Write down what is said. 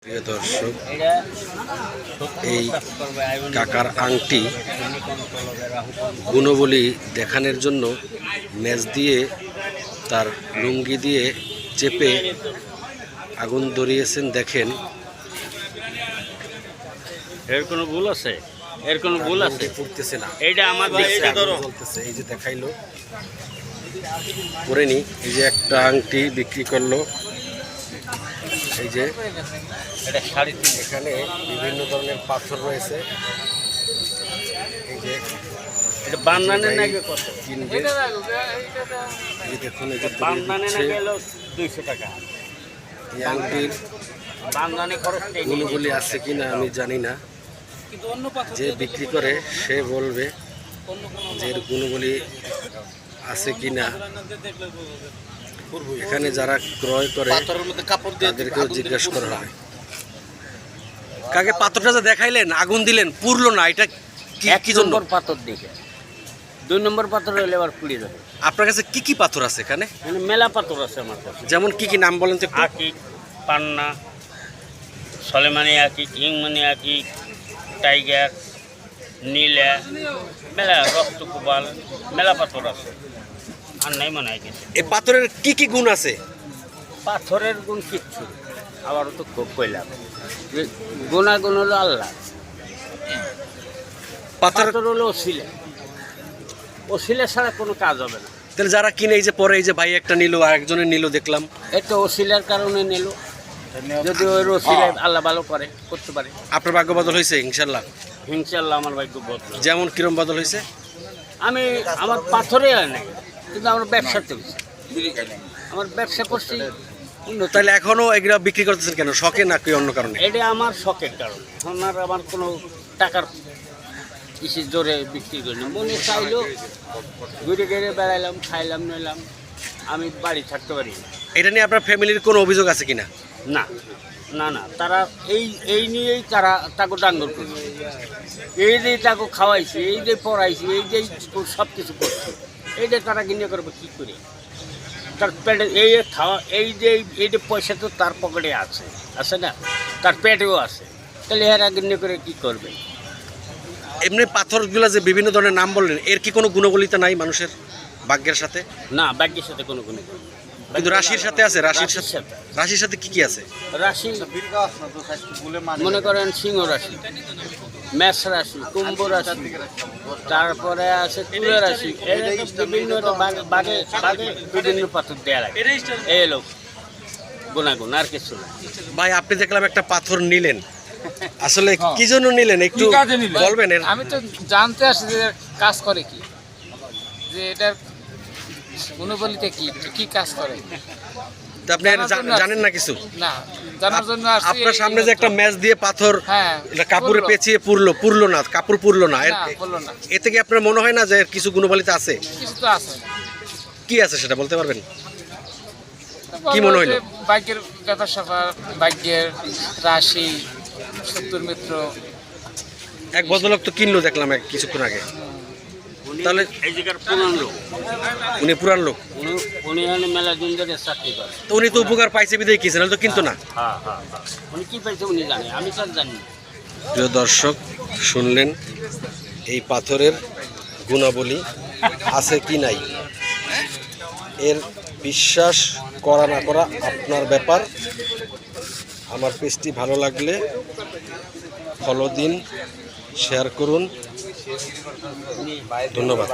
প্রিয় দর্শক, এই কাকার আংটি গুণবলী দেখানোর জন্য ম্যাচ দিয়ে তার লুঙ্গি দিয়ে চেপে আগুন ধরিয়েছেন। দেখেন, এর কোনো ভুল আছে? এর কোনো ভুল আছে? পড়তেছে না, এইটা আমার দেখছে চলতেছে। এই যে দেখাইলো, করে নি। এই যে একটা আংটি বিক্রি করলো। এই যে এটা 3.5। এখানে বিভিন্ন ধরনের পাথর রয়েছে। এই যে এটা বান্দানে নাকি কত? কিনবে। এই দেখুন, এই যে বান্দানে নাকি হলো 200 টাকা। এই আংটির বান্দানে খরচ গুণগুলি আছে কিনা আমি জানি না, যে বিক্রি করে সে বলবে যে এর গুণগুলি আছে কিনা। এখানে যারা ক্রয় করে তাদেরকেও জিজ্ঞাসা করা হয়। কাকে পাথরটা যে দেখাইলেন, আগুন দিলেন, পুড়লো না, এটা কি জন্য? পাথর দেখে 2 নম্বর পাথর হলে আবার পুড়ে যাবে। আপনার কাছে কি কি পাথর আছে এখানে? মানে মেলা পাথর আছে আমার কাছে। যেমন কি কি নাম বলেন তো একটু? আকিক, পান্না, সলেমানি আকিক, ইংমানি আকিক, টাইগার, নীলা, মেলা রক্তকুবাল, মেলা পাথর আছে। আর নাই মনে হয় কিছু। এই পাথরের কি কি গুণ আছে? পাথরের গুণ কিচ্ছু, আবারও তো খুব কইলাম যে গুণাগুণ হলো আল্লাহ। পাথর হলো ওসিলা ছাড়া কোনো কাজ হবে না। তাহলে যারা কিনে, এই যে পরে এই যে ভাই একটা নিল, আরেকজনের নিল, দেখলাম এটা ওসিলার কারণে নিল। যদি ওই ওসিলায় আল্লাহ ভালো করতে পারে। আপনার ভাগ্য বদল হয়েছে ইনশাল্লাহ? ইনশাল্লাহ আমার ভাগ্য বদল। যেমন কিরম বদল হয়েছে? আমার পাথরে নাই, কিন্তু আমার ব্যবসাতে হয়েছে। আমার ব্যবসা করছি। তাহলে এখনো এগুলো বিক্রি করতেছেন কেন? শখে নাকি অন্য কারণে? এটা আমার শখের কারণ। আমার কোনো টাকার কিসের জোরে বিক্রি করি না। মনে চাইলো ঘুরে ঘুরে বেড়াইলাম, খাইলাম, নিলাম, আমি বাড়ি থাকতে পারি না। এটা নিয়ে আপনার ফ্যামিলির কোনো অভিযোগ আছে কিনা? না না না, তারা এই নিয়েই তাকে ডাঙ্গর করছে। এই যে তাকে খাওয়াইছি, এই যে পড়াইছি, এই যে সব কিছু করছে, এই যে তারা কিনে করবে কী করে? তার পেটে এই খাওয়া, এই যে পয়সা তো তার পকেটে আছে না, তার পেটেও আছে। তাহলে এরা কিনে করে কী করবে? এমনি পাথরগুলো যে বিভিন্ন ধরনের নাম বললেন, এর কি কোনো গুণবলিতা নাই মানুষের ভাগ্যের সাথে? না, ভাগ্যের সাথে কোনো গুণ। কিন্তু রাশির সাথে আছে। রাশির সাথে কি কি আছে? রাশি মনে করেন সিংহ রাশি, মেষ রাশি, কুম্ভ রাশি, তারপরে আছে তুলা রাশি। বিভিন্ন বাঘে বিভিন্ন পাথর দেওয়া লাগে। এই লোক গুণাগুণ, আর কিছু না। ভাই, আপনি দেখলাম একটা পাথর নিলেন, আসলে কি জন্য নিলেন একটু বলবেন? আমি তো জানতে আসি যে কাজ করে কি, যে এটার গুণবলিতে কি কাজ করে। আপনি জানেন না কিছু? না, জানার জন্য আপনার সামনে যে একটা ম্যাচ দিয়ে পাথর কাপড়ে পেঁচিয়ে পুরলো না, কাপড় পুরলো না, এতে কি আপনার মনে হয় না যে কিছু গুণবলিতা আছে? কিছু তো আছে। কি আছে সেটা বলতে পারবেন? কি মনে হইল? ভাগ্যের ব্যাপার স্যাপার, ভাগ্যের রাশি, শত্রুর মিত্র। এক ভদ্রলোক তো কিনলো দেখলাম কিছুক্ষণ আগে। তাহলে এই জায়গার পুরান লোক, উনি পুরান লোক, উনি মেলা দিন ধরে চাকরি করে। তো উনি তো উপকার পাইছে বিদায় কিনছে, নাহলে তো কিনতো না। হ্যাঁ, উনি কি পাইছে উনি জানে, আমি তো জানি না। প্রিয় দর্শক, শুনলেন এই পাথরের গুণাবলী আছে কি নাই। এর বিশ্বাস করা না করা আপনার ব্যাপার। আমার পেজটি ভালো লাগলে ফলো দিন, শেয়ার করুন। ধন্যবাদ।